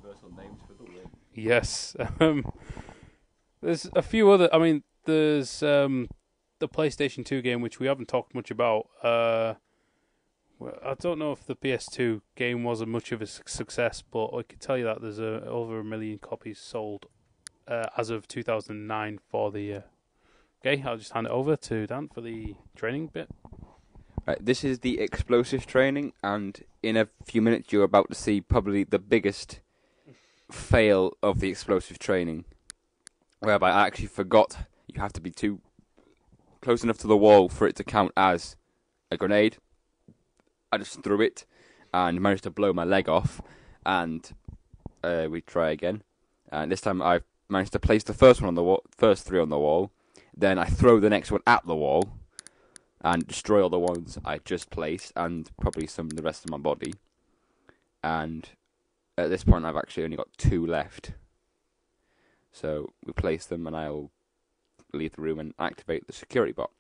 universal names for the win. Yes. There's a few other. I mean, there's the PlayStation 2 game, which we haven't talked much about. Well, I don't know if the PS2 game was much of a success, but I can tell you that there's over 1 million copies sold as of 2009 for the. Okay, I'll just hand it over to Dan for the training bit. Right, this is the explosive training, and in a few minutes you're about to see probably the biggest fail of the explosive training, whereby I actually forgot you have to be too close enough to the wall for it to count as a grenade. I just threw it and managed to blow my leg off, and we try again. And this time I managed to place the first one on the wall, first three on the wall. Then I throw the next one at the wall and destroy all the ones I just placed and probably some of the rest of my body. And at this point I've actually only got 2 left. So we place them and I'll leave the room and activate the security bot.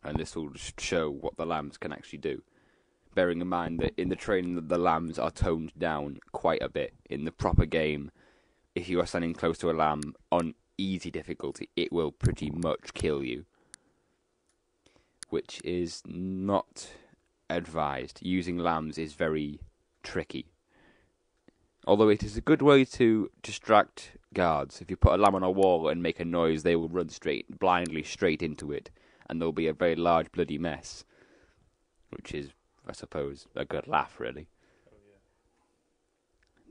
And this will just show what the lambs can actually do. Bearing in mind that in the training the lambs are toned down quite a bit. In the proper game, if you are standing close to a lamb on easy difficulty, it will pretty much kill you. Which is not advised. Using lambs is very tricky. Although it is a good way to distract guards. If you put a lamb on a wall and make a noise, they will run blindly straight into it. And there'll be a very large bloody mess. Which is, I suppose, a good laugh, really. Oh,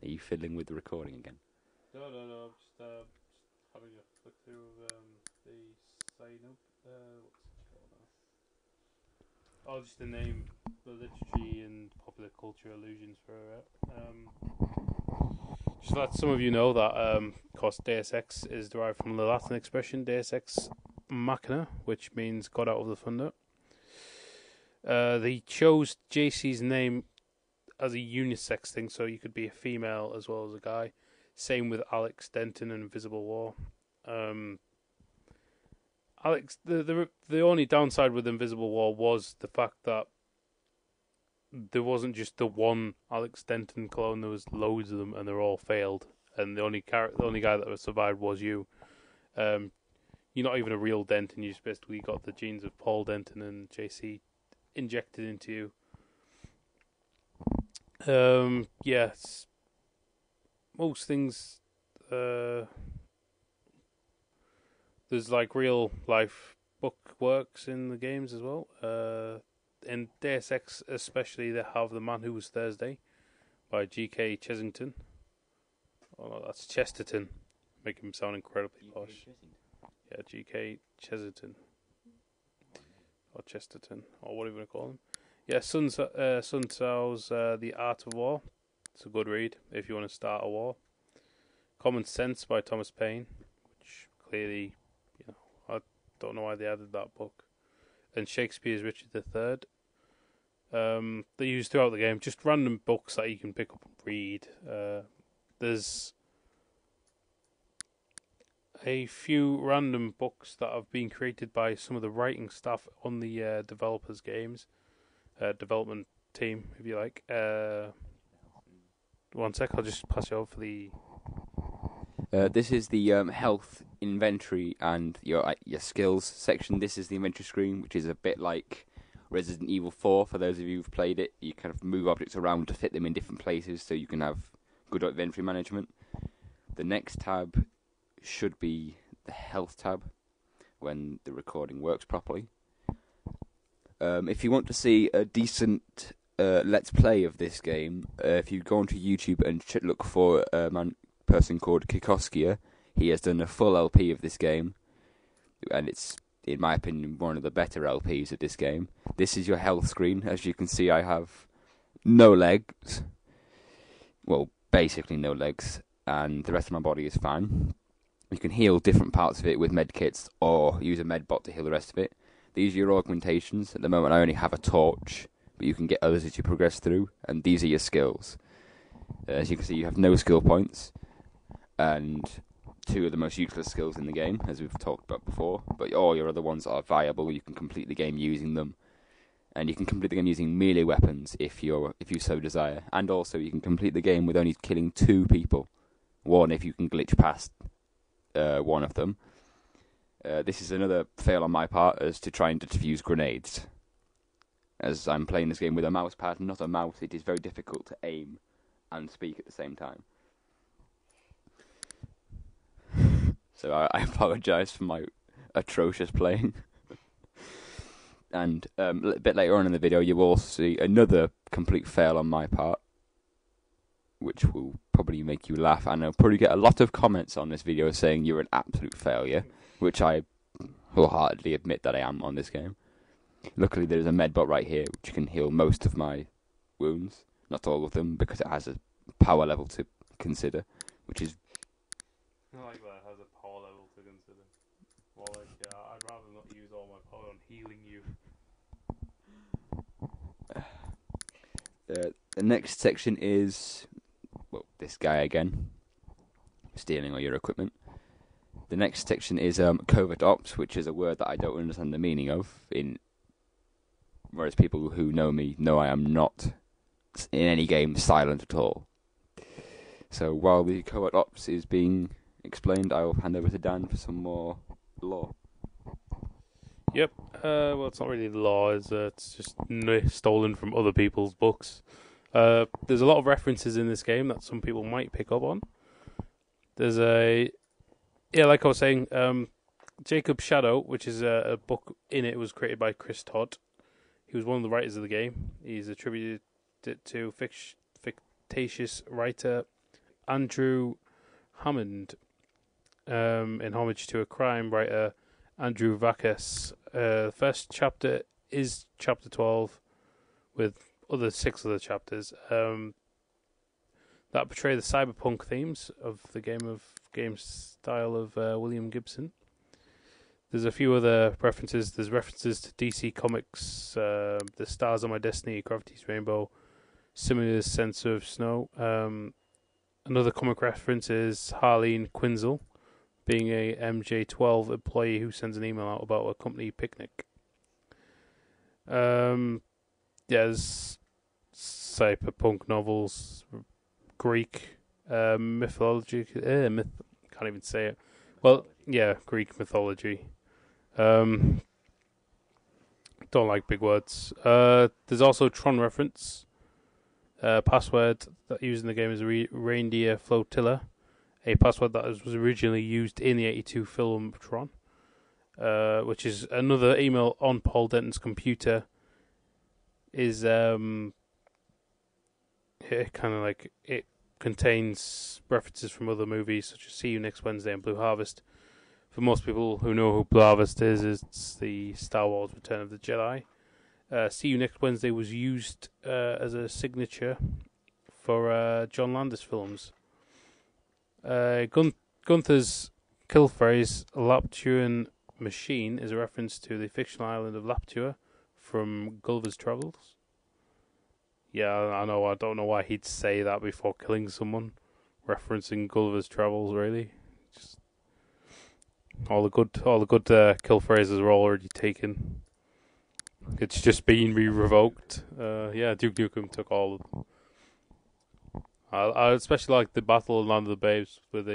yeah. Are you fiddling with the recording again? No. I'm just having a flick through the sign up. What's it called now? Oh, just the name, the literature and popular culture allusions for it. Just to let some of you know that, of course, Deus Ex is derived from the Latin expression Deus Ex Machina, which means God out of the thunder. They chose JC's name as a unisex thing, so you could be a female as well as a guy. Same with Alex Denton in Invisible War. Alex, the only downside with Invisible War was the fact that there wasn't just the one Alex Denton clone. There was loads of them, and they're all failed. And the only guy that survived was you. You're not even a real Denton. You just basically got the genes of Paul Denton and JC injected into you. Yes. Most things. There's like real life book works in the games as well. In Deus Ex especially, they have The Man Who Was Thursday by G.K. Chesington. Oh no, that's Chesterton. Make him sound incredibly posh. Yeah, G.K. Chesington. Or Chesterton, or whatever you want to call him. Yeah, Sun Tzu's The Art of War. It's a good read if you want to start a war. Common Sense by Thomas Paine, which clearly, I don't know why they added that book. And Shakespeare's Richard III. They use throughout the game just random books that you can pick up and read. There's a few random books that have been created by some of the writing staff on the developers' games, development team, if you like. One sec, I'll just pass you over for the. This is the health inventory and your skills section. This is the inventory screen, which is a bit like Resident Evil 4. For those of you who've played it, you kind of move objects around to fit them in different places, so you can have good inventory management. The next tab should be the health tab when the recording works properly. If you want to see a decent let's play of this game, if you go onto YouTube and look for a person called Kikoskia, he has done a full LP of this game, and it's, in my opinion, one of the better LPs of this game. This is your health screen. As you can see, I have no legs. Well, basically no legs, and the rest of my body is fine. You can heal different parts of it with medkits, or use a medbot to heal the rest of it. These are your augmentations. At the moment I only have a torch, but you can get others as you progress through, and these are your skills. As you can see, you have no skill points, and 2 of the most useless skills in the game, as we've talked about before, but all your other ones are viable. You can complete the game using them, and you can complete the game using melee weapons if you so desire. And also, you can complete the game with only killing 2 people. 1 if you can glitch past one of them. This is another fail on my part, as to trying to defuse grenades. As I'm playing this game with a mouse pad, not a mouse, it is very difficult to aim and speak at the same time. So I apologise for my atrocious playing. And a bit later on in the video, you will see another complete fail on my part, which will probably make you laugh, and I'll probably get a lot of comments on this video saying you're an absolute failure, which I wholeheartedly admit that I am on this game. Luckily, there's a medbot right here, which can heal most of my wounds, not all of them, because it has a power level to consider, which is... I like that, it has a power level to consider. Well, like, yeah, I'd rather not use all my power on healing you. The next section is, well, this guy again, stealing all your equipment. The next section is covert ops, which is a word that I don't understand the meaning of, whereas people who know me know I am not, in any game, silent at all. So while the covert ops is being explained, I will hand over to Dan for some more lore. Yep. Well, it's not really the law. It's just stolen from other people's books. There's a lot of references in this game that some people might pick up on. There's like I was saying, Jacob's Shadow, which is a book in it, was created by Chris Todd. He was one of the writers of the game. He's attributed it to fictitious writer Andrew Hammond, in homage to a crime writer Andrew Vacas. The first chapter is chapter 12, with 6 other chapters that portray the cyberpunk themes of the game style of William Gibson. There's a few other references. There's references to DC Comics, The Stars on My Destiny, Gravity's Rainbow, Simula's Sense of Snow. Another comic reference is Harleen Quinzel, being a MJ12 employee who sends an email out about a company picnic. There's cyberpunk novels, Greek mythology. Can't even say it. Well, yeah, Greek mythology. Don't like big words. There's also Tron reference. Password that used in the game is Reindeer Flotilla, a password that was originally used in the 1982 film Tron, which is another email on Paul Denton's computer. Is it contains references from other movies such as See You Next Wednesday and Blue Harvest. For most people who know who Blue Harvest is, it's the Star Wars Return of the Jedi. See You Next Wednesday was used as a signature for John Landis films. Gunther's kill phrase, Laptuan Machine, is a reference to the fictional island of Laptua from Gulliver's Travels. Yeah, I know. I don't know why he'd say that before killing someone, referencing Gulliver's Travels. Really, just all the good kill phrases are already taken. It's just been revoked. Duke Nukem took all of them. I especially like the Battle of Land of the Babes with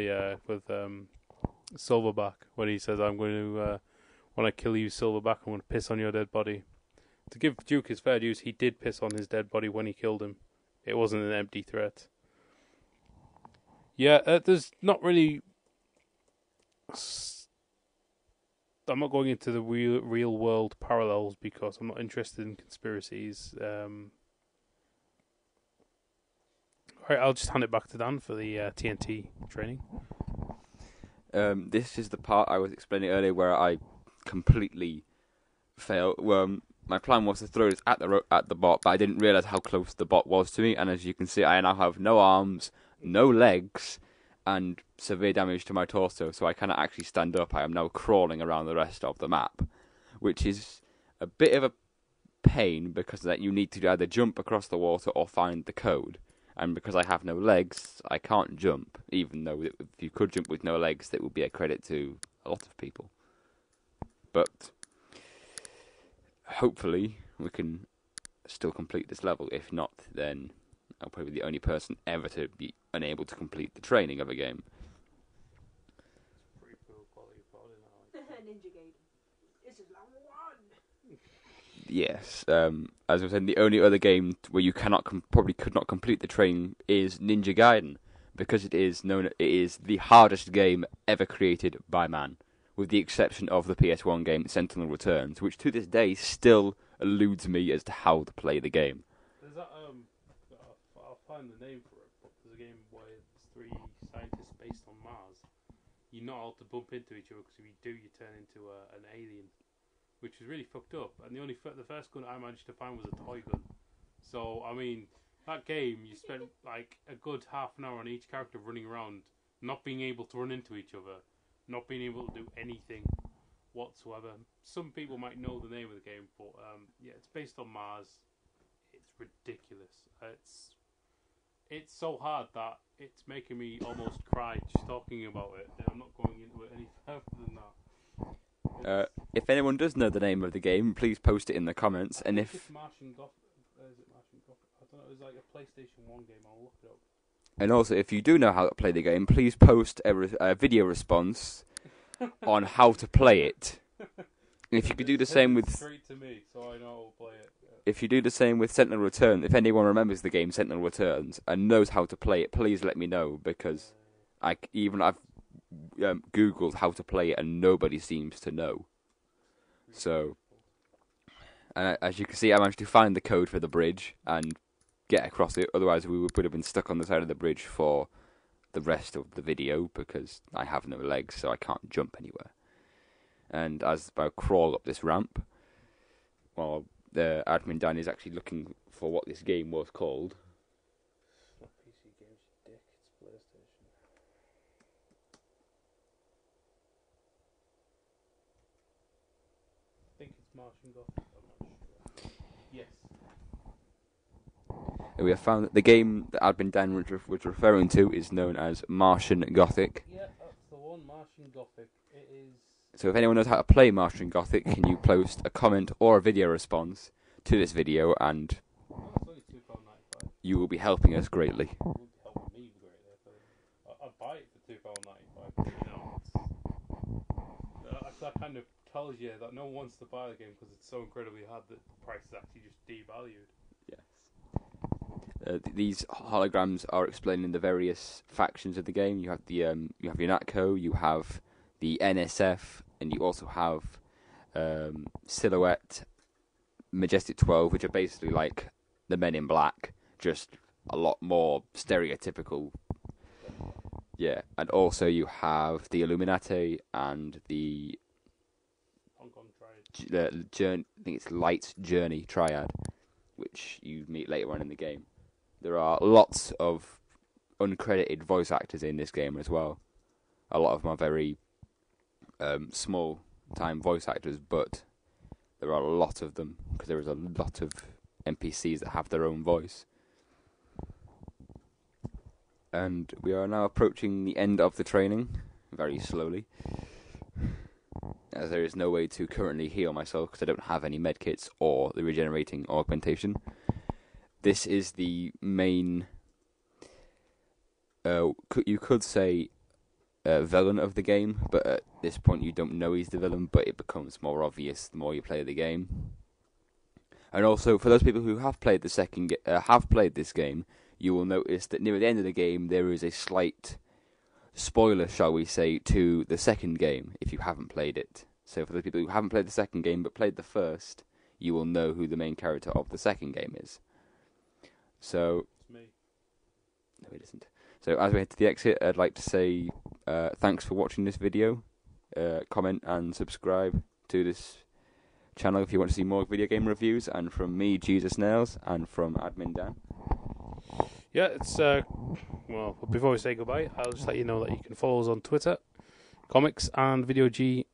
Silverback, when he says, "I'm going to when I kill you, Silverback, I'm going to piss on your dead body." To give Duke his fair dues, he did piss on his dead body when he killed him. It wasn't an empty threat. Yeah, there's not really... I'm not going into the real world parallels because I'm not interested in conspiracies. Alright, I'll just hand it back to Dan for the TNT training. This is the part I was explaining earlier where I completely failed. My plan was to throw this at the bot, but I didn't realise how close the bot was to me, and as you can see, I now have no arms, no legs, and severe damage to my torso, so I cannot actually stand up. I am now crawling around the rest of the map, which is a bit of a pain, because that you need to either jump across the water or find the code, and because I have no legs, I can't jump, even though if you could jump with no legs, that would be a credit to a lot of people. But hopefully we can still complete this level. If not, then I'll probably be the only person ever to be unable to complete the training of a game. Pretty cool quality recording. Ninja Gaiden. This is level 1. Yes, as I was saying, the only other game where you probably could not complete the training is Ninja Gaiden, because it is the hardest game ever created by man, with the exception of the PS1 game Sentinel Returns, which to this day still eludes me as to how to play the game. There's that I'll find the name for it, but there's a game where there's 3 scientists based on Mars. You're not allowed to bump into each other, because if you do, you turn into an alien, which is really fucked up. And the first gun I managed to find was a toy gun. So I mean, that game, you spent like a good half an hour on each character running around, not being able to run into each other, not being able to do anything whatsoever. Some people might know the name of the game, but yeah, it's based on Mars. It's ridiculous. It's so hard that it's making me almost cry just talking about it, and I'm not going into it any further than that. If anyone does know the name of the game, please post it in the comments. And if it's Martian Gothic, is it Martian Gothic? I don't know. It's like a PlayStation 1 game. I'll look it up. And also, if you do know how to play the game, please post a video response on how to play it. And if you could do the same with straight to me, so I know how to play it. Yeah. If you do the same with Sentinel Returns, if anyone remembers the game Sentinel Returns and knows how to play it, please let me know, because I've Googled how to play it and nobody seems to know. So, as you can see, I managed to find the code for the bridge and get across it. Otherwise, we would have been stuck on the side of the bridge for the rest of the video, because I have no legs, so I can't jump anywhere. And as I crawl up this ramp, while the admin Dan is actually looking for what this game was called. It's not PC games, you dick. It's PlayStation. I think it's Martian Gothic. I'm not sure. Yes. We have found that the game that admin Dan was referring to is known as Martian Gothic. Yeah, that's the one. Martian Gothic. It is. So if anyone knows how to play Martian Gothic, can you post a comment or a video response to this video, and It's only £2.95. you will be helping us greatly. It would help me greatly. I'd buy it for £2.95. You know, that kind of tells you that no one wants to buy the game because it's so incredibly hard that the price is actually just devalued. Yes. These holograms are explaining the various factions of the game. You have you have your Natco, you have the NSF, and you also have Silhouette, Majestic 12, which are basically like the Men in Black, just a lot more stereotypical. Yeah, and also you have the Illuminati and the Hong Kong Triad. I think it's Light's Journey Triad, which you meet later on in the game. There are lots of uncredited voice actors in this game as well. A lot of them are very small-time voice actors, but there are a lot of them, because there is a lot of NPCs that have their own voice. And we are now approaching the end of the training, very slowly, as there is no way to currently heal myself, because I don't have any medkits or the regenerating augmentation. This is the main, you could say, villain of the game, but at this point you don't know he's the villain, but it becomes more obvious the more you play the game. And also, for those people who have played this game, you will notice that near the end of the game there is a slight spoiler, shall we say, to the second game if you haven't played it. So for those people who haven't played the second game but played the first, you will know who the main character of the second game is. So, It's me. no, it isn't. So as we head to the exit, I'd like to say thanks for watching this video. Comment and subscribe to this channel if you want to see more video game reviews. And from me, Jesus Nails, and from Admin Dan. Yeah, it's well. Before we say goodbye, I'll just let you know that you can follow us on Twitter, Comics and Video G.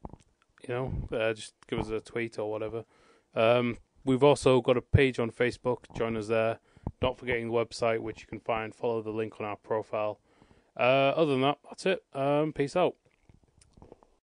You know, just give us a tweet or whatever. We've also got a page on Facebook. Join us there. Not forgetting the website, which you can follow the link on our profile. Other than that, that's it. Peace out.